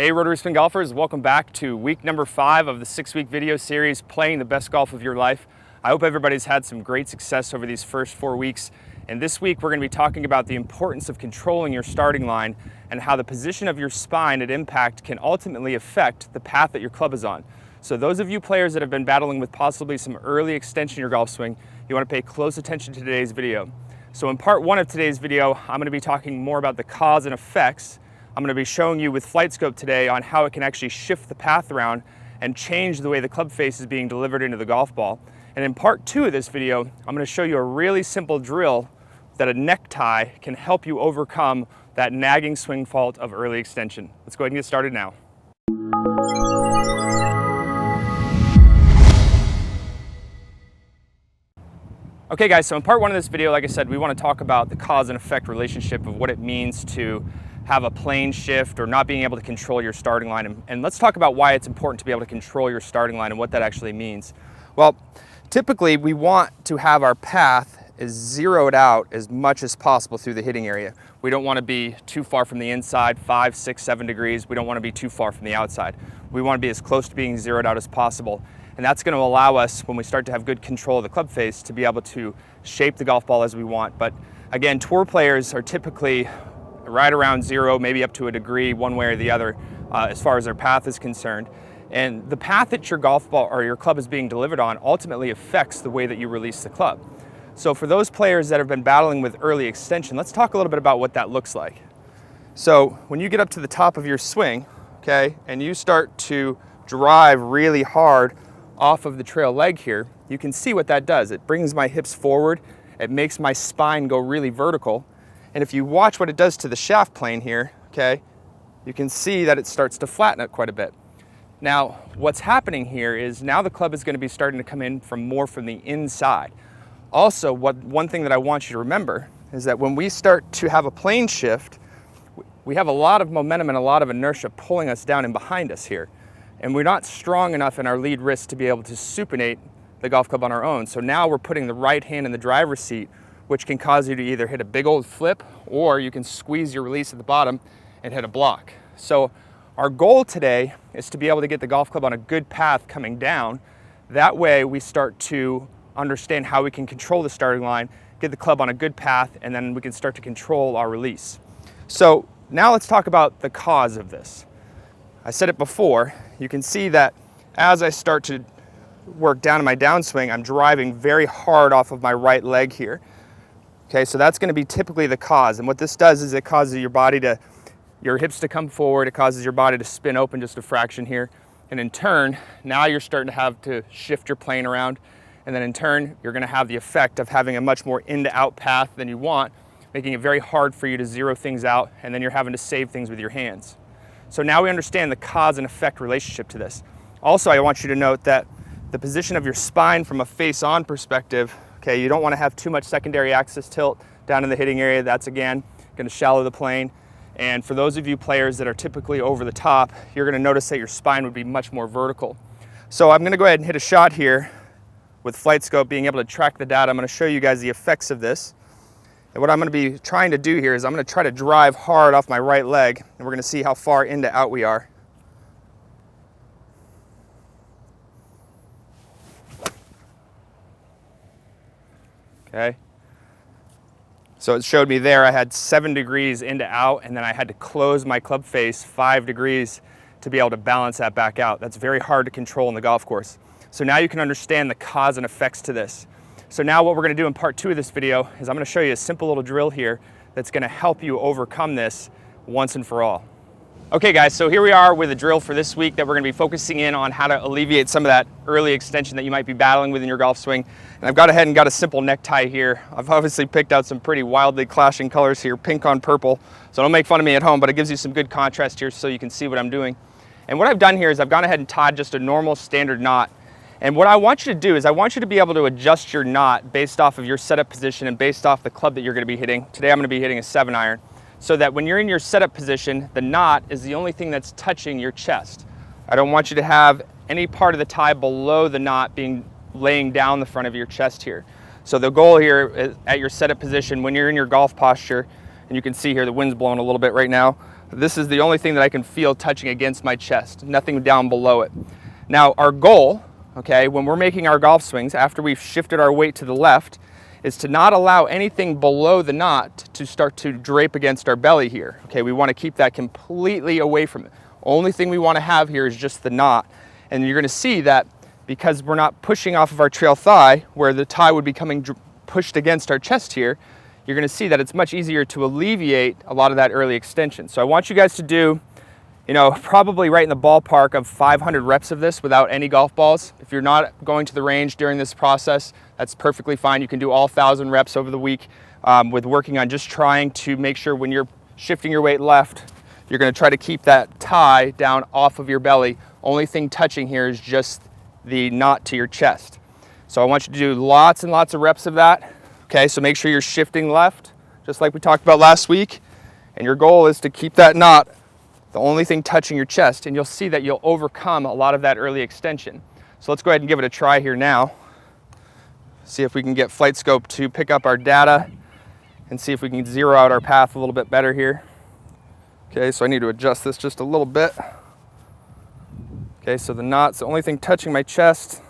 Hey Rotary Swing golfers, welcome back to week number 5 of the 6-week video series, Playing the Best Golf of Your Life. I hope everybody's had some great success over these first 4 weeks. And this week we're going to be talking about the importance of controlling your starting line and how the position of your spine at impact can ultimately affect the path that your club is on. So those of you players that have been battling with possibly some early extension in your golf swing, you want to pay close attention to today's video. So in part 1 of today's video, I'm going to be talking more about the cause and effects. I'm going to be showing you with Flight Scope today on how it can actually shift the path around and change the way the club face is being delivered into the golf ball. And in part 2 of this video, I'm going to show you a really simple drill that a necktie can help you overcome that nagging swing fault of early extension. Let's go ahead and get started now. Okay guys, so in part 1 of this video, like I said, we want to talk about the cause and effect relationship of what it means to have a plane shift or not being able to control your starting line. And let's talk about why it's important to be able to control your starting line and what that actually means. Well, typically we want to have our path is zeroed out as much as possible through the hitting area. We don't want to be too far from the inside, 5, 6, 7 degrees. We don't want to be too far from the outside. We want to be as close to being zeroed out as possible. And that's going to allow us, when we start to have good control of the club face, to be able to shape the golf ball as we want. But again, tour players are typically right around 0, maybe up to a degree, one way or the other, as far as their path is concerned. And the path that your golf ball or your club is being delivered on ultimately affects the way that you release the club. So for those players that have been battling with early extension, let's talk a little bit about what that looks like. So when you get up to the top of your swing, okay, and you start to drive really hard off of the trail leg here, you can see what that does. It brings my hips forward, it makes my spine go really vertical. And if you watch what it does to the shaft plane here, okay, you can see that it starts to flatten it quite a bit. Now, what's happening here is now the club is going to be starting to come in more from the inside. Also, one thing that I want you to remember is that when we start to have a plane shift, we have a lot of momentum and a lot of inertia pulling us down and behind us here. And we're not strong enough in our lead wrist to be able to supinate the golf club on our own. So now we're putting the right hand in the driver's seat, which can cause you to either hit a big old flip or you can squeeze your release at the bottom and hit a block. So our goal today is to be able to get the golf club on a good path coming down. That way we start to understand how we can control the starting line, get the club on a good path, and then we can start to control our release. So now let's talk about the cause of this. I said it before, you can see that as I start to work down in my downswing, I'm driving very hard off of my right leg here. Okay, so that's going to be typically the cause. And what this does is it causes your hips to come forward, it causes your body to spin open just a fraction here. And in turn, now you're starting to have to shift your plane around. And then in turn, you're going to have the effect of having a much more in-to-out path than you want, making it very hard for you to zero things out, and then you're having to save things with your hands. So now we understand the cause and effect relationship to this. Also, I want you to note that the position of your spine from a face-on perspective, okay, you don't want to have too much secondary axis tilt down in the hitting area. That's, again, going to shallow the plane. And for those of you players that are typically over the top, you're going to notice that your spine would be much more vertical. So I'm going to go ahead and hit a shot here with Flight Scope, being able to track the data. I'm going to show you guys the effects of this. And what I'm going to be trying to do here is I'm going to try to drive hard off my right leg, and we're going to see how far into out we are. Okay. So it showed me there I had 7 degrees into out, and then I had to close my club face 5 degrees to be able to balance that back out. That's very hard to control in the golf course. So now you can understand the cause and effects to this. So now what we're going to do in part 2 of this video is I'm going to show you a simple little drill here that's going to help you overcome this once and for all. Okay guys, so here we are with a drill for this week that we're going to be focusing in on how to alleviate some of that early extension that you might be battling with in your golf swing. And I've got ahead and got a simple necktie here. I've obviously picked out some pretty wildly clashing colors here, pink on purple. So don't make fun of me at home, but it gives you some good contrast here so you can see what I'm doing. And what I've done here is I've gone ahead and tied just a normal standard knot. And what I want you to do is I want you to be able to adjust your knot based off of your setup position and based off the club that you're going to be hitting. Today I'm going to be hitting a 7-iron. So that when you're in your setup position, the knot is the only thing that's touching your chest. I don't want you to have any part of the tie below the knot laying down the front of your chest here. So the goal here is at your setup position, when you're in your golf posture, and you can see here the wind's blowing a little bit right now, This is the only thing that I can feel touching against my chest, nothing down below it. Now our goal, okay, when we're making our golf swings, after we've shifted our weight to the left, is to not allow anything below the knot to start to drape against our belly here. Okay, we want to keep that completely away from it. Only thing we want to have here is just the knot. And you're going to see that because we're not pushing off of our trail thigh, where the tie would be coming pushed against our chest here, you're going to see that it's much easier to alleviate a lot of that early extension. So I want you guys to do, you know, probably right in the ballpark of 500 reps of this without any golf balls. If you're not going to the range during this process, that's perfectly fine. You can do all 1,000 reps over the week with working on just trying to make sure when you're shifting your weight left, you're going to try to keep that tie down off of your belly. Only thing touching here is just the knot to your chest. So I want you to do lots and lots of reps of that. Okay, so make sure you're shifting left, just like we talked about last week. And your goal is to keep that knot the only thing touching your chest, and you'll see that you'll overcome a lot of that early extension. So let's go ahead and give it a try here now. See if we can get Flight Scope to pick up our data and see if we can zero out our path a little bit better here. Okay, so I need to adjust this just a little bit. Okay, so the knot's the only thing touching my chest.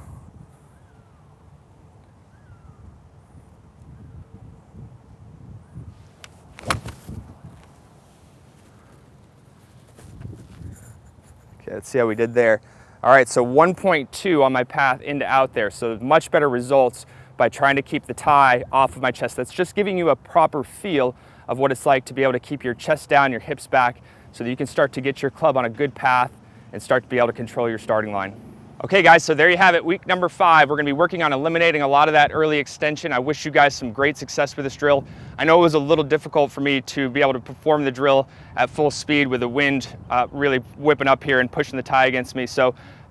Okay, let's see how we did there. All right, so 1.2 on my path into out there. So much better results by trying to keep the tie off of my chest. That's just giving you a proper feel of what it's like to be able to keep your chest down, your hips back, so that you can start to get your club on a good path and start to be able to control your starting line. Okay guys, so there you have it. Week number 5, we're gonna be working on eliminating a lot of that early extension. I wish you guys some great success with this drill. I know it was a little difficult for me to be able to perform the drill at full speed with the wind really whipping up here and pushing the tie against me.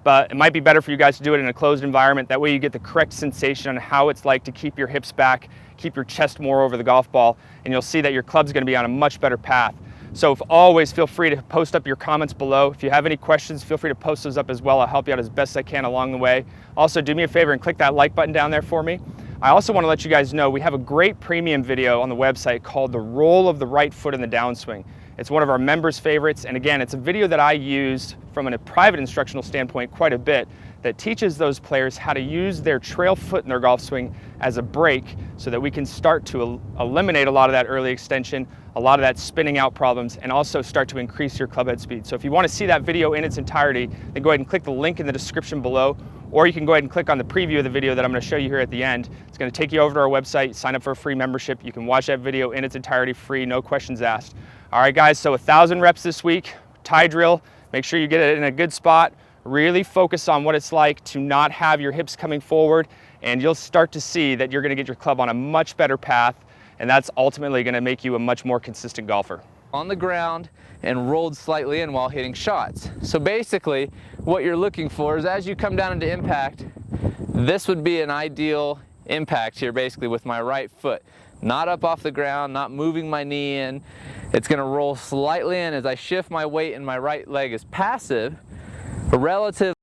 But it might be better for you guys to do it in a closed environment. That way you get the correct sensation on how it's like to keep your hips back, keep your chest more over the golf ball, and you'll see that your club's gonna be on a much better path. So always feel free to post up your comments below. If you have any questions, feel free to post those up as well. I'll help you out as best I can along the way. Also, do me a favor and click that like button down there for me. I also want to let you guys know we have a great premium video on the website called The Roll of the Right Foot in the Downswing. It's one of our members' favorites, and again, it's a video that I use from a private instructional standpoint quite a bit that teaches those players how to use their trail foot in their golf swing as a brake so that we can start to eliminate a lot of that early extension, a lot of that spinning out problems, and also start to increase your club head speed. So if you want to see that video in its entirety, then go ahead and click the link in the description below, or you can go ahead and click on the preview of the video that I'm going to show you here at the end. It's going to take you over to our website, sign up for a free membership. You can watch that video in its entirety free, no questions asked. All right guys, so 1,000 reps this week, tie drill. Make sure you get it in a good spot. Really focus on what it's like to not have your hips coming forward, and you'll start to see that you're going to get your club on a much better path, and that's ultimately going to make you a much more consistent golfer. On the ground and rolled slightly in while hitting shots. So basically what you're looking for is as you come down into impact, this would be an ideal impact here basically with my right foot. Not up off the ground, not moving my knee in. It's going to roll slightly in as I shift my weight and my right leg is passive, a relative